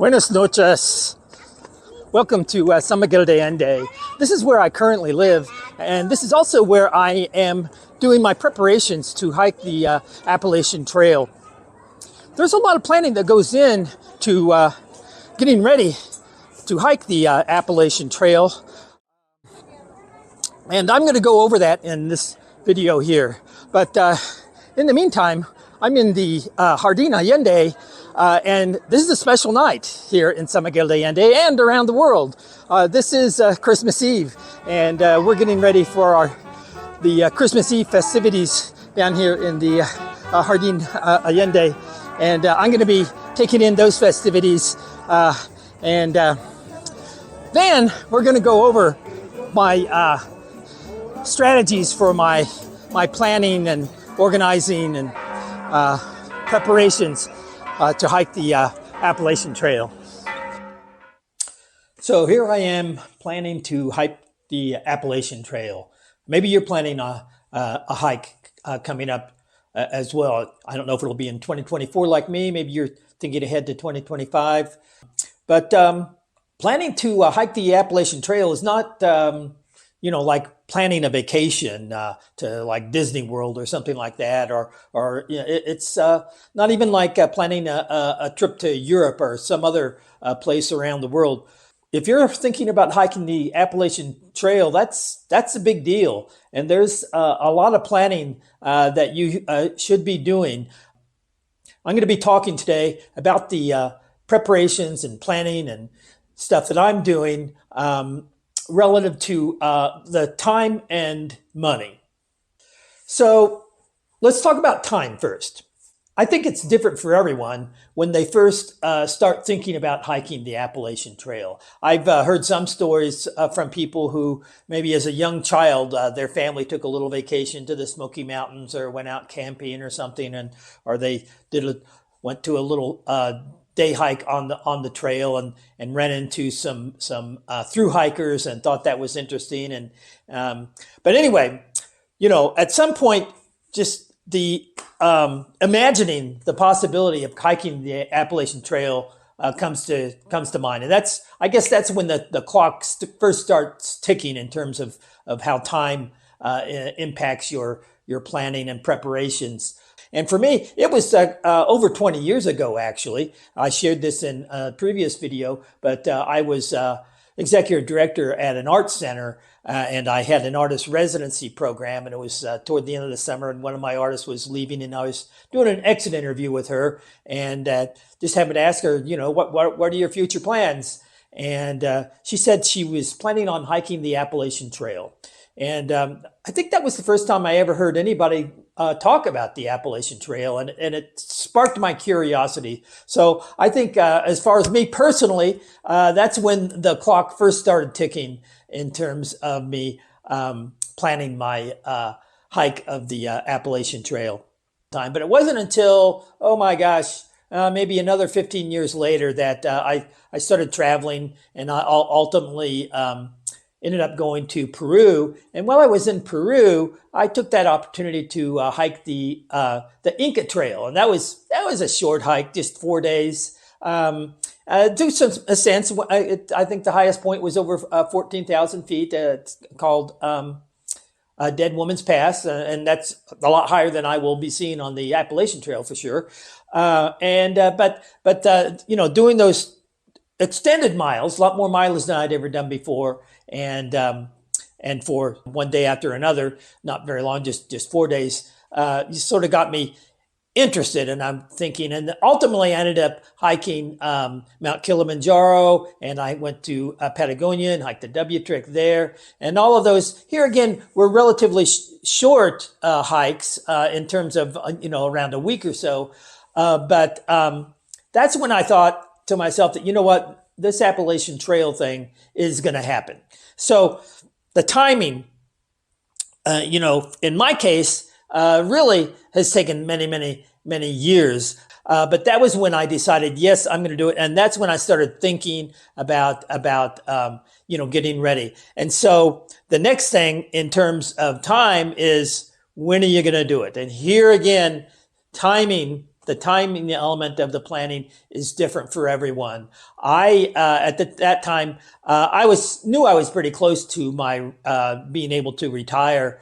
Buenas noches. Welcome to San Miguel de Allende. This is where I currently live, and this is also where I am doing my preparations to hike the Appalachian Trail. There's a lot of planning that goes in to getting ready to hike the Appalachian Trail, and I'm going to go over that in this video here. But in the meantime, I'm in the Jardín Allende, and this is a special night here in San Miguel de Allende and around the world. This is Christmas Eve, and we're getting ready for the Christmas Eve festivities down here in the Jardín Allende, and I'm going to be taking in those festivities, and then we're going to go over my strategies for my planning and organizing and preparations to hike the Appalachian Trail. So here I am planning to hike the Appalachian Trail. Maybe you're planning a hike coming up as well. I don't know if it'll be in 2024 like me. Maybe you're thinking ahead to 2025. But planning to hike the Appalachian Trail is not like planning a vacation to like Disney World or something like that, or it's not even like planning a trip to Europe or some other place around the world. If you're thinking about hiking the Appalachian Trail, that's a big deal, and there's a lot of planning that you should be doing. I'm going to be talking today about the preparations and planning and stuff that I'm doing relative to the time and money. So let's talk about time first. I think it's different for everyone when they first start thinking about hiking the Appalachian Trail. I've heard some stories from people who maybe as a young child, their family took a little vacation to the Smoky Mountains or went out camping or something, or they went to a little day hike on the trail and ran into some through hikers and thought that was interesting. And but anyway, at some point, just the imagining the possibility of hiking the Appalachian Trail comes to mind, and I guess that's when the clock first starts ticking in terms of how time impacts your planning and preparations. And for me, it was over 20 years ago, actually. I shared this in a previous video, but I was executive director at an art center, and I had an artist residency program, and it was toward the end of the summer, and one of my artists was leaving, and I was doing an exit interview with her, and just happened to ask her, what are your future plans? And she said she was planning on hiking the Appalachian Trail. And I think that was the first time I ever heard anybody talk about the Appalachian Trail, and it sparked my curiosity. So I think as far as me personally, that's when the clock first started ticking in terms of me planning my hike of the Appalachian Trail time. But it wasn't until, oh my gosh, maybe another 15 years later that I started traveling, and I ultimately ended up going to Peru. And while I was in Peru, I took that opportunity to hike the Inca Trail, and that was a short hike, just 4 days. Do some ascents. I think the highest point was over 14,000 feet. It's called Dead Woman's Pass, and that's a lot higher than I will be seeing on the Appalachian Trail for sure. But doing those extended miles, a lot more mileage than I'd ever done before, and for one day after another, not very long, just 4 days, you sort of got me interested, and I'm thinking, and ultimately I ended up hiking Mount Kilimanjaro, and I went to Patagonia and hiked the W Trek there, and all of those here again were relatively short hikes in terms of around a week or so, but that's when I thought to myself that this Appalachian Trail thing is going to happen. So the timing, in my case, really has taken many years. But that was when I decided, yes, I'm going to do it. And that's when I started thinking about getting ready. And so the next thing in terms of time is, when are you going to do it? And here again, timing the timing element of the planning is different for everyone. I at that time knew I was pretty close to my being able to retire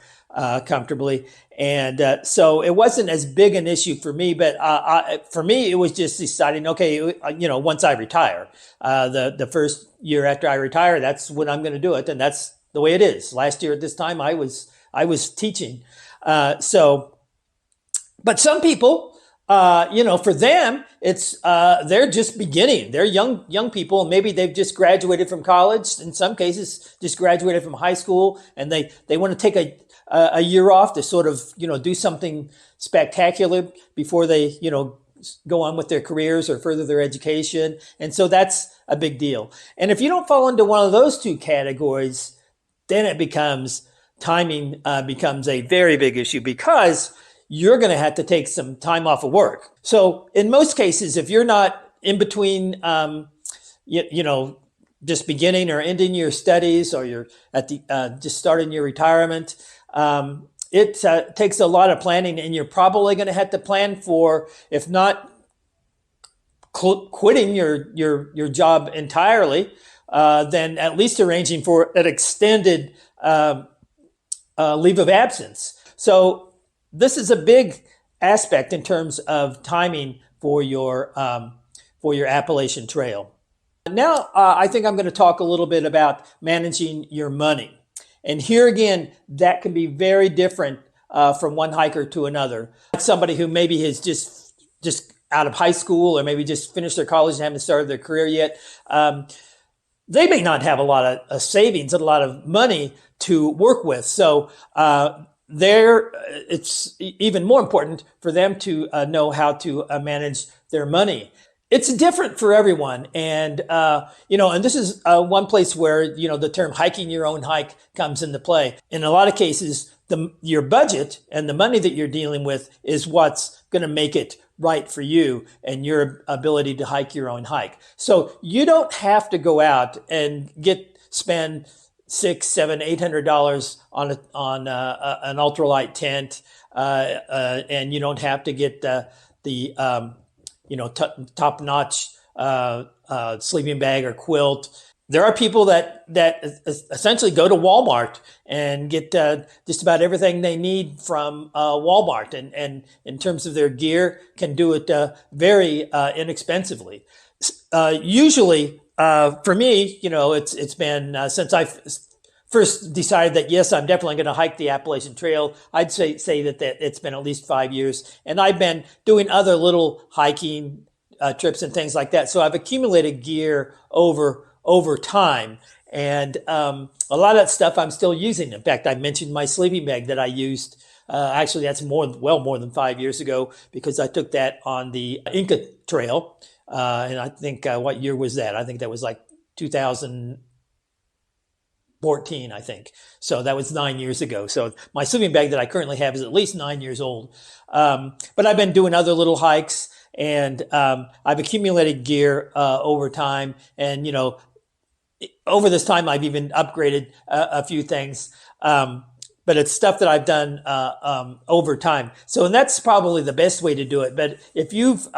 comfortably, and so it wasn't as big an issue for me. But for me, it was just deciding, okay, once I retire, the first year after I retire, that's when I'm going to do it, and that's the way it is. Last year at this time, I was teaching, but some people, for them, it's they're just beginning. They're young people, and maybe they've just graduated from college. In some cases, just graduated from high school, and they want to take a year off to sort of do something spectacular before they go on with their careers or further their education. And so that's a big deal. And if you don't fall into one of those two categories, then timing becomes a very big issue, because you're going to have to take some time off of work. So in most cases, if you're not in between, just beginning or ending your studies, or you're at the just starting your retirement, it takes a lot of planning, and you're probably going to have to plan for, if not quitting your job entirely, then at least arranging for an extended leave of absence. So this is a big aspect in terms of timing for your Appalachian Trail. Now, I think I'm going to talk a little bit about managing your money. And here again, that can be very different from one hiker to another. Somebody who maybe is just out of high school, or maybe just finished their college and haven't started their career yet, they may not have a lot of savings and a lot of money to work with. So it's even more important for them to know how to manage their money. It's different for everyone. And, and this is one place where, the term hiking your own hike comes into play. In a lot of cases, your budget and the money that you're dealing with is what's going to make it right for you and your ability to hike your own hike. So you don't have to go out and spend $600, $700, $800 on an ultralight tent, and you don't have to get the top-notch sleeping bag or quilt. There are people that essentially go to Walmart and get just about everything they need from Walmart, and in terms of their gear, can do it very inexpensively. Usually, for me, it's been since I first decided that, yes, I'm definitely going to hike the Appalachian Trail, I'd say that it's been at least 5 years. And I've been doing other little hiking trips and things like that. So I've accumulated gear over time. And a lot of that stuff I'm still using. In fact, I mentioned my sleeping bag that I used. Actually, that's more than 5 years ago, because I took that on the Inca Trail. And I think, what year was that? I think that was like 2014, I think. So that was 9 years ago. So my sleeping bag that I currently have is at least 9 years old. But I've been doing other little hikes, and I've accumulated gear over time. And, over this time, I've even upgraded a few things. But it's stuff that I've done over time. So, and that's probably the best way to do it. But if you've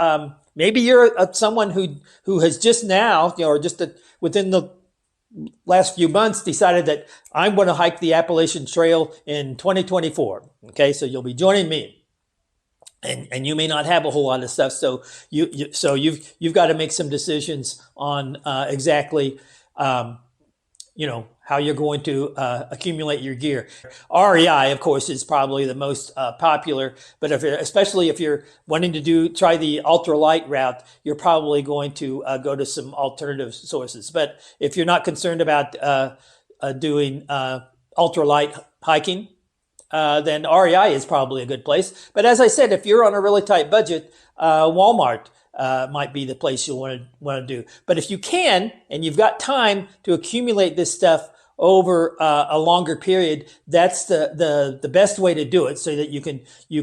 maybe you're someone who has just now, or just within the last few months, decided that I'm going to hike the Appalachian Trail in 2024. Okay, so you'll be joining me, and you may not have a whole lot of stuff. So you've got to make some decisions on exactly how you're going to accumulate your gear. REI, of course, is probably the most popular, but especially if you're wanting to try the ultralight route, you're probably going to go to some alternative sources. But if you're not concerned about doing ultralight hiking, then REI is probably a good place. But as I said, if you're on a really tight budget, Walmart might be the place you'll want to do. But if you can, and you've got time to accumulate this stuff over a longer period, that's the best way to do it, so that you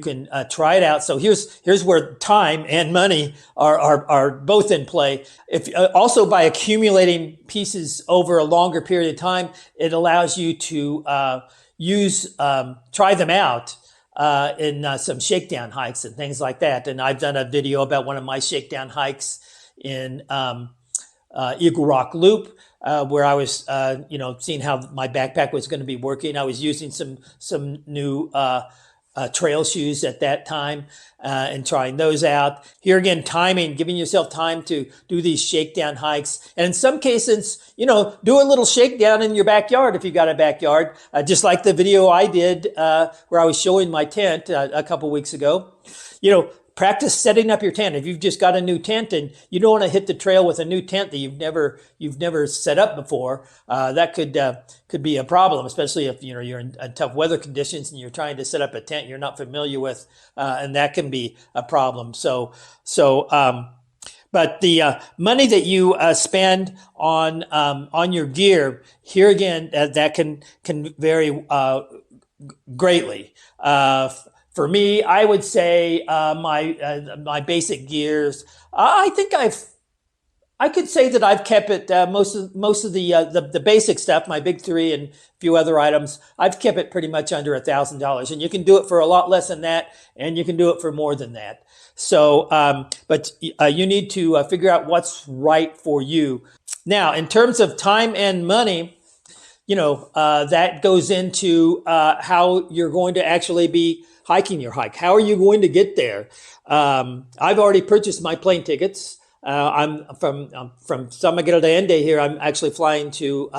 can try it out. So here's where time and money are both in play. If also, by accumulating pieces over a longer period of time, it allows you to try them out in some shakedown hikes and things like that. And I've done a video about one of my shakedown hikes in Eagle Rock Loop, where I was, seeing how my backpack was going to be working. I was using some new trail shoes at that time and trying those out. Here again, timing, giving yourself time to do these shakedown hikes. And in some cases, do a little shakedown in your backyard if you've got a backyard, just like the video I did where I was showing my tent a couple weeks ago. Practice setting up your tent. If you've just got a new tent and you don't want to hit the trail with a new tent that you've never set up before, that could be a problem, especially if you're in tough weather conditions and you're trying to set up a tent you're not familiar with, and that can be a problem. But the money that you spend on your gear, here again, that can vary greatly. For me, I would say my basic gears. I could say that I've kept it most of the basic stuff, my big three and a few other items. I've kept it pretty much under $1,000, and you can do it for a lot less than that, and you can do it for more than that. So, but you need to figure out what's right for you. Now, in terms of time and money, that goes into how you're going to actually be hiking your hike. How are you going to get there? I've already purchased my plane tickets. I'm from San Miguel de Allende here. I'm actually flying to,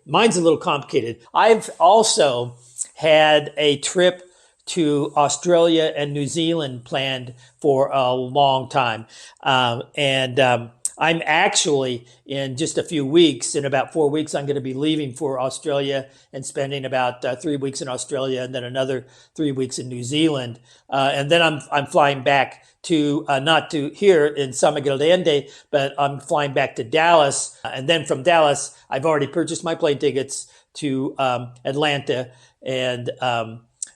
mine's a little complicated. I've also had a trip to Australia and New Zealand planned for a long time. I'm actually, in just a few weeks, in about 4 weeks, I'm going to be leaving for Australia and spending about 3 weeks in Australia and then another 3 weeks in New Zealand. And then I'm flying back to, not to here in San Miguel de Allende, but I'm flying back to Dallas. And then from Dallas, I've already purchased my plane tickets to Atlanta. And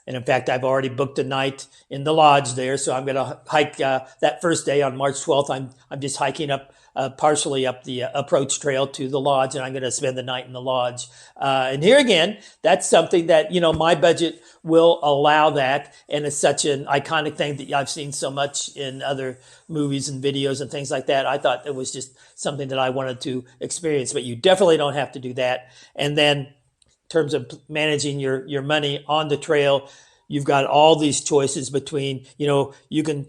in fact, I've already booked a night in the lodge there. So I'm going to hike that first day on March 12th. I'm just hiking up partially up the approach trail to the lodge, and I'm going to spend the night in the lodge. And here again, that's something that, my budget will allow that. And it's such an iconic thing that I've seen so much in other movies and videos and things like that. I thought it was just something that I wanted to experience, but you definitely don't have to do that. And then in terms of managing your money on the trail, you've got all these choices between, you can,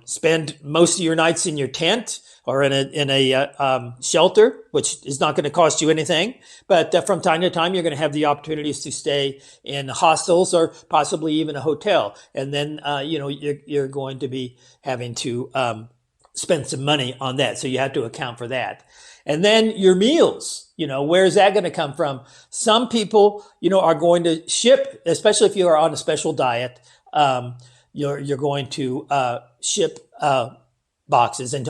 spend most of your nights in your tent or in a shelter, which is not going to cost you anything. But from time to time, you're going to have the opportunities to stay in hostels or possibly even a hotel. And then, you're going to be having to spend some money on that. So you have to account for that. And then your meals, where's that going to come from? Some people, are going to ship, especially if you are on a special diet, you're going to ship boxes. And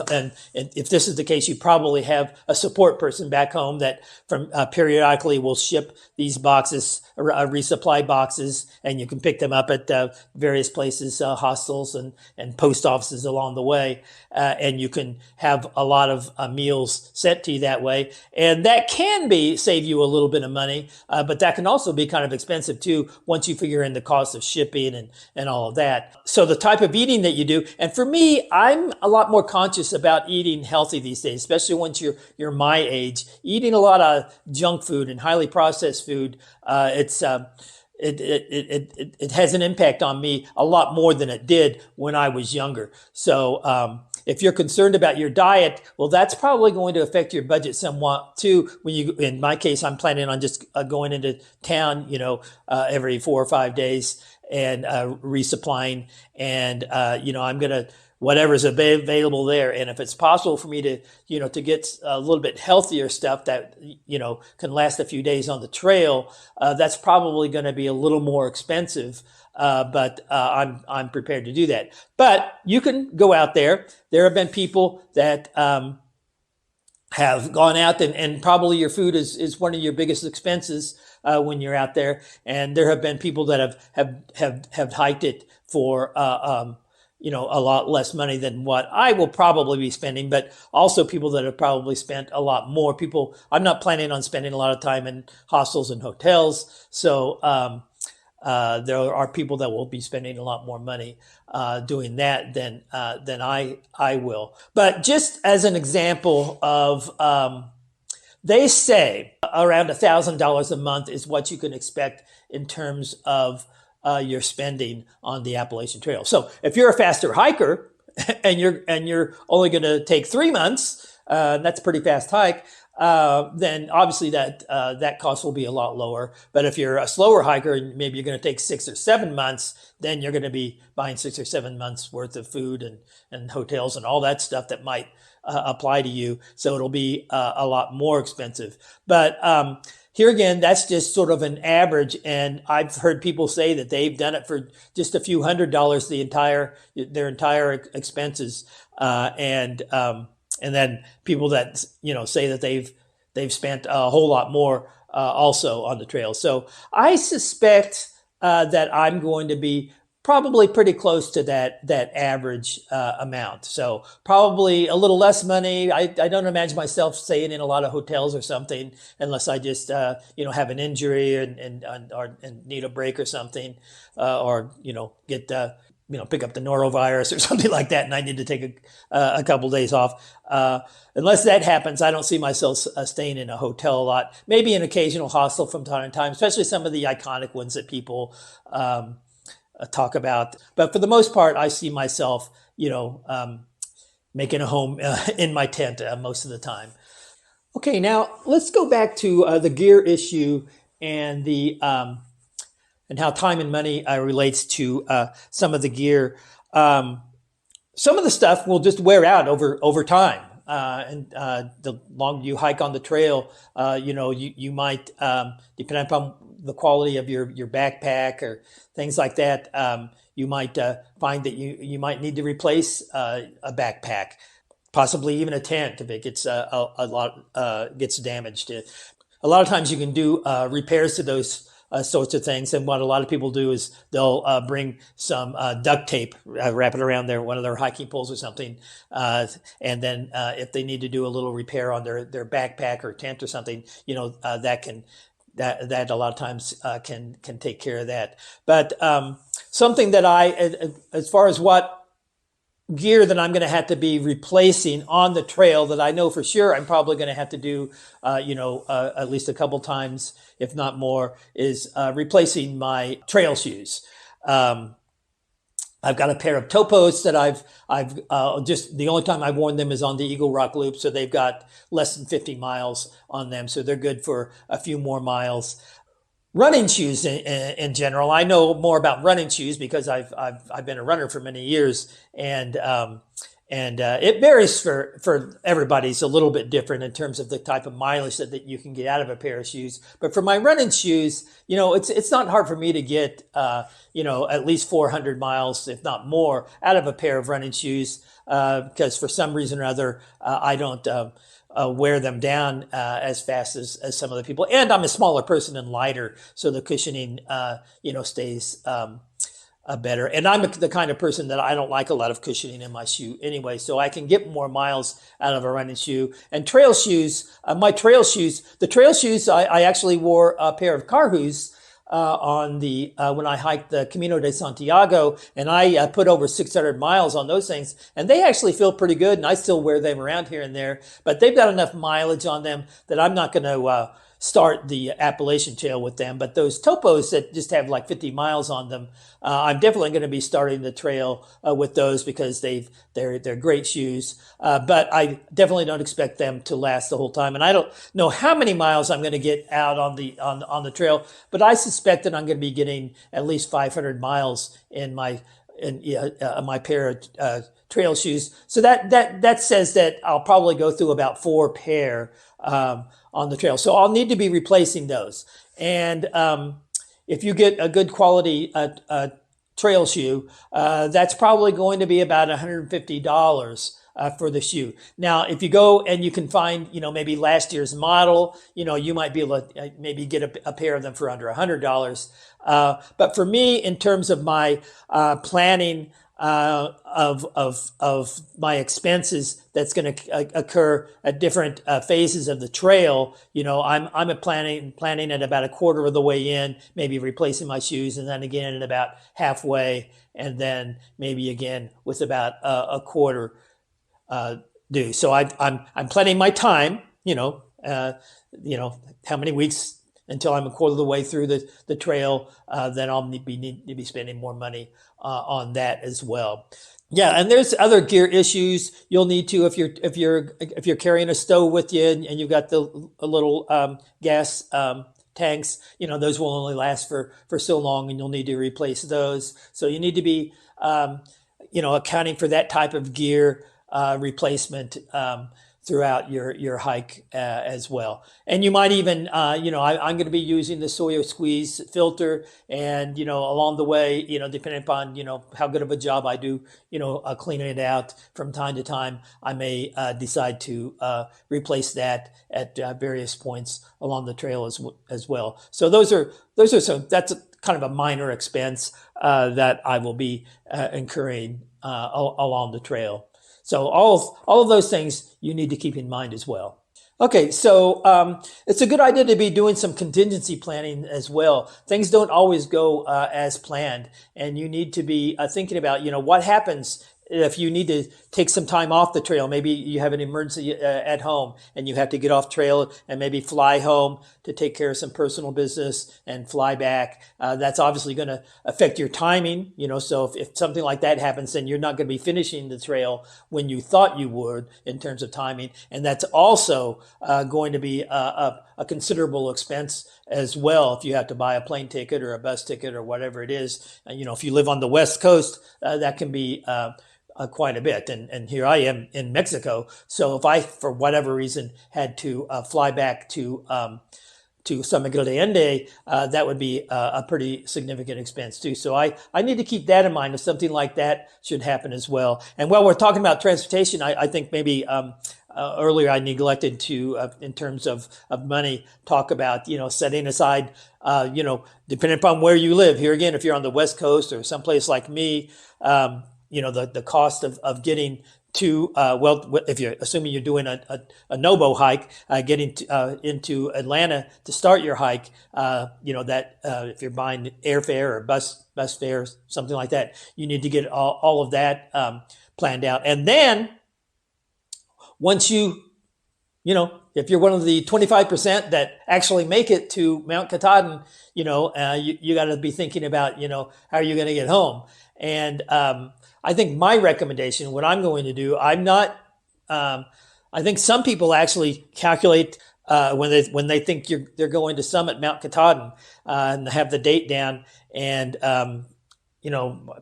if this is the case, you probably have a support person back home that from periodically will ship these boxes, resupply boxes, and you can pick them up at various places, hostels and post offices along the way. And you can have a lot of meals sent to you that way. And that can save you a little bit of money, but that can also be kind of expensive too once you figure in the cost of shipping and all of that. So the type of eating that you do, and for me, I'm a lot more conscious about eating healthy these days, especially once you're my age. Eating a lot of junk food and highly processed food, it has an impact on me a lot more than it did when I was younger. So if you're concerned about your diet, well, that's probably going to affect your budget somewhat too. In my case, I'm planning on just going into town, every 4 or 5 days and resupplying, and I'm gonna whatever's available there. And if it's possible for me to get a little bit healthier stuff that, can last a few days on the trail, that's probably going to be a little more expensive. But I'm prepared to do that. But you can go out there. There have been people that, have gone out and probably your food is one of your biggest expenses, when you're out there. And there have been people that have hiked it for, a lot less money than what I will probably be spending, but also people that have probably spent a lot more. I'm not planning on spending a lot of time in hostels and hotels. So, There are people that will be spending a lot more money doing that than I will. But just as an example of, they say around $1,000 a month is what you can expect in terms of your spending on the Appalachian Trail. So if you're a faster hiker and you're only going to take 3 months, that's a pretty fast hike. Then obviously that cost will be a lot lower. But if you're a slower hiker and maybe you're going to take 6 or 7 months, then you're going to be buying 6 or 7 months worth of food and hotels and all that stuff that might apply to you. So it'll be a lot more expensive. But here again, that's just sort of an average. And I've heard people say that they've done it for just a few $100s, their entire expenses. And then people that, say that they've spent a whole lot more also on the trail. So I suspect that I'm going to be probably pretty close to that average amount. So probably a little less money. I don't imagine myself staying in a lot of hotels or something unless I just have an injury and need a break or something, or get pick up the norovirus or something like that, and I need to take a couple days off. Unless that happens, I don't see myself staying in a hotel a lot. Maybe an occasional hostel from time to time, especially some of the iconic ones that people talk about. But for the most part, I see myself, making a home in my tent most of the time. Okay, now let's go back to the gear issue and and how time and money relates to some of the gear. Some of the stuff will just wear out over time. And the longer you hike on the trail, you might, depending upon the quality of your backpack or things like that, you might find that you might need to replace a backpack, possibly even a tent if it gets gets damaged. A lot of times you can do repairs to those sorts of things. And what a lot of people do is they'll bring some duct tape, wrap it around one of their hiking poles or something. And then if they need to do a little repair on their backpack or tent or something, that a lot of times can take care of that. But something that as far as what gear that I'm going to have to be replacing on the trail that I know for sure I'm probably going to have to do, at least a couple times, if not more, is replacing my trail shoes. I've got a pair of Topos that I've just, the only time I've worn them is on the Eagle Rock Loop. So they've got less than 50 miles on them. So they're good for a few more miles. Running shoes in general, I know more about running shoes because I've been a runner for many years, and it varies for everybody. It's a little bit different in terms of the type of mileage that you can get out of a pair of shoes. But for my running shoes, it's not hard for me to get at least 400 miles, if not more, out of a pair of running shoes because for some reason or other I don't wear them down as fast as some other people. And I'm a smaller person and lighter, so the cushioning, stays better. And I'm the kind of person that I don't like a lot of cushioning in my shoe anyway, so I can get more miles out of a running shoe. And trail shoes, the trail shoes, I actually wore a pair of Carhu's on when I hiked the Camino de Santiago, and I put over 600 miles on those things, and they actually feel pretty good, and I still wear them around here and there, but they've got enough mileage on them that I'm not going to start the Appalachian Trail with them. But those Topos that just have like 50 miles on them, I'm definitely going to be starting the trail with those because they're great shoes. But I definitely don't expect them to last the whole time. And I don't know how many miles I'm going to get out on the trail, but I suspect that I'm going to be getting at least 500 miles in my pair of trail shoes. So that says that I'll probably go through about 4 pair on the trail. So I'll need to be replacing those. And if you get a good quality trail shoe, that's probably going to be about $150 for the shoe. Now, if you go and you can find, maybe last year's model, you might be able to maybe get a pair of them for under $100. But for me, in terms of my planning of my expenses that's going to occur at different phases of the trail. You know, I'm planning at about a quarter of the way in, maybe replacing my shoes, and then again at about halfway, and then maybe again with about a quarter due. So I'm planning my time. You know how many weeks until I'm a quarter of the way through the trail, then I'll need to be spending more money on that as well. Yeah, and there's other gear issues you'll need to if you're carrying a stove with you and you've got the little gas tanks. You know, those will only last for so long, and you'll need to replace those. So you need to be accounting for that type of gear replacement throughout your hike as well. And you might even, I'm going to be using the Sawyer Squeeze filter, and, along the way, depending upon, how good of a job I do, cleaning it out from time to time, I may decide to replace that at various points along the trail as well. So that's kind of a minor expense that I will be incurring along the trail. So all of those things you need to keep in mind as well. Okay, so it's a good idea to be doing some contingency planning as well. Things don't always go as planned, and you need to be thinking about, what happens if you need to take some time off the trail. Maybe you have an emergency at home and you have to get off trail and maybe fly home to take care of some personal business and fly back. That's obviously going to affect your timing, so if something like that happens, then you're not going to be finishing the trail when you thought you would in terms of timing. And that's also going to be a considerable expense as well if you have to buy a plane ticket or a bus ticket or whatever it is. If you live on the West Coast, that can be quite a bit. And here I am in Mexico. So if I, for whatever reason, had to fly back to San Miguel de Allende, that would be a pretty significant expense too. So I need to keep that in mind if something like that should happen as well. And while we're talking about transportation, I think maybe earlier I neglected to, in terms of money, talk about, setting aside, depending upon where you live. Here again, if you're on the West Coast or someplace like me, the cost of getting to, if you're assuming you're doing a Nobo hike, getting into Atlanta to start your hike, if you're buying airfare or bus fare, something like that, you need to get all of that planned out. And then once if you're one of the 25% that actually make it to Mount Katahdin, you got to be thinking about, how are you going to get home? And I think my recommendation, what I'm going to do, I think some people actually calculate when they think they're going to summit Mount Katahdin and have the date down, and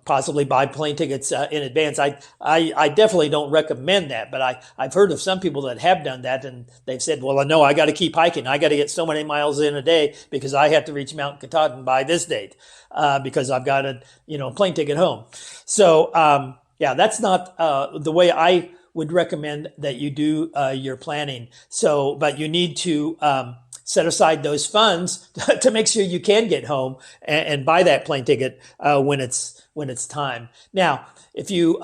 possibly buy plane tickets in advance. I definitely don't recommend that, but I've heard of some people that have done that, and they've said, well, no, I got to keep hiking. I got to get so many miles in a day because I have to reach Mount Katahdin by this date because I've got a plane ticket home. So that's not the way I would recommend that you do your planning. So, but you need to set aside those funds to make sure you can get home and buy that plane ticket when it's time. Now, if you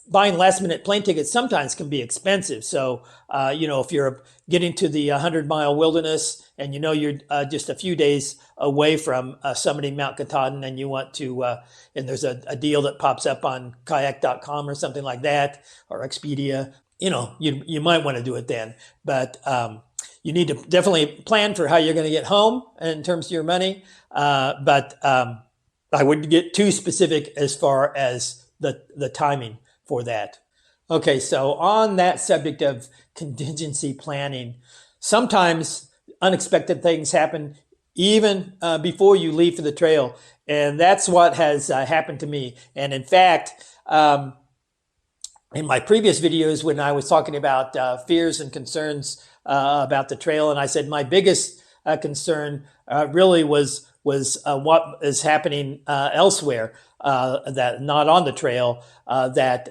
buying last minute plane tickets sometimes can be expensive. So, if you're getting to the 100-mile wilderness and you're just a few days away from summiting Mount Katahdin, and you want to, and there's a deal that pops up on kayak.com or something like that, or Expedia, you might want to do it then. But you need to definitely plan for how you're going to get home in terms of your money. But I wouldn't get too specific as far as the timing for that. Okay, so on that subject of contingency planning, sometimes unexpected things happen even before you leave for the trail. And that's what has happened to me. And in fact, in my previous videos, when I was talking about fears and concerns about the trail, and I said my biggest concern really was was what is happening elsewhere, that not on the trail, that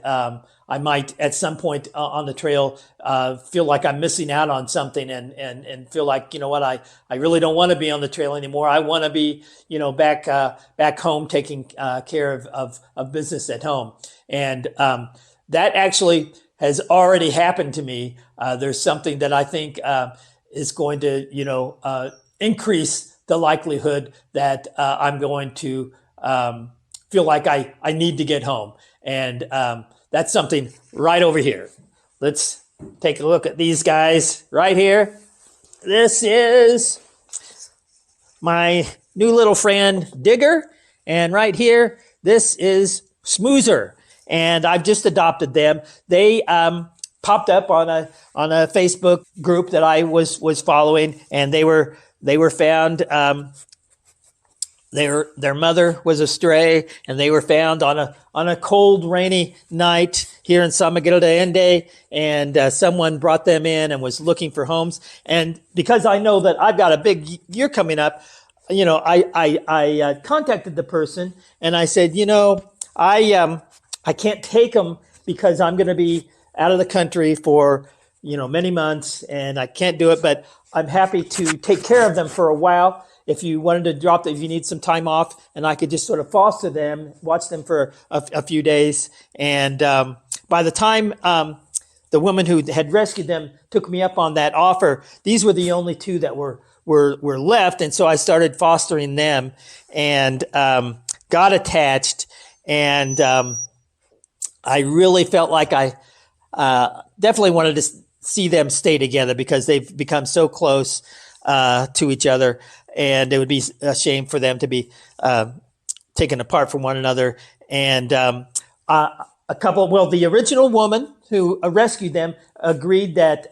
I might at some point on the trail feel like I'm missing out on something, and feel like, you know what, I really don't want to be on the trail anymore. I want to be, back home, taking care of business at home. And that actually has already happened to me. There's something that I think is going to, increase the likelihood that I'm going to feel like I need to get home. And that's something right over here. Let's take a look at these guys right here. This is my new little friend, Digger. And right here, this is Smoozer. And I've just adopted them. They popped up on a Facebook group that I was following, and they were found. Their mother was a stray, and they were found on a cold, rainy night here in San Miguel de Allende, and someone brought them in and was looking for homes. And because I know that I've got a big year coming up, I contacted the person and I said, I can't take them because I'm going to be out of the country for many months, and I can't do it, but I'm happy to take care of them for a while. If you wanted to drop them, if you need some time off, and I could just sort of foster them, watch them for a few days. And by the time the woman who had rescued them took me up on that offer, these were the only two that were left. And so I started fostering them and got attached. And I really felt like I definitely wanted to see them stay together because they've become so close to each other. And it would be a shame for them to be taken apart from one another. And the original woman who rescued them agreed that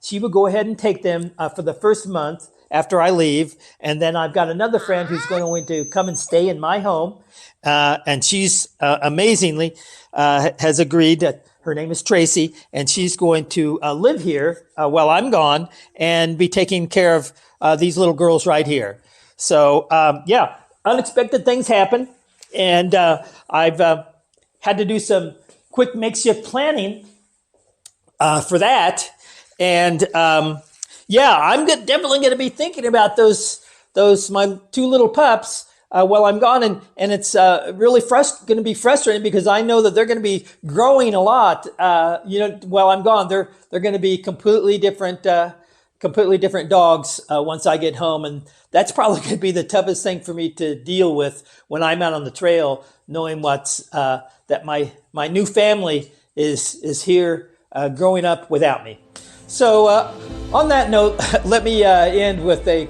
she would go ahead and take them for the first month after I leave. And then I've got another friend who's going to come and stay in my home. And she's amazingly has agreed that her name is Tracy, and she's going to live here while I'm gone and be taking care of these little girls right here. So, unexpected things happen. And I've had to do some quick makeshift planning for that. And I'm definitely going to be thinking about those my two little pups while I'm gone. And it's really going to be frustrating because I know that they're going to be growing a lot, while I'm gone. They're going to be completely different dogs once I get home. And that's probably going to be the toughest thing for me to deal with when I'm out on the trail, knowing that my new family is here growing up without me. So on that note, let me end with a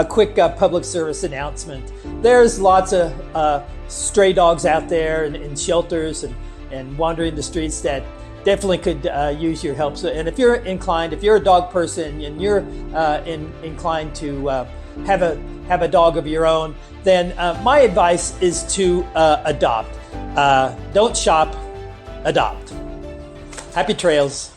quick public service announcement. There's lots of stray dogs out there in shelters and wandering the streets that definitely could use your help. So, and if you're a dog person and you're inclined to have a dog of your own, then my advice is to adopt. Don't shop, adopt. Happy trails.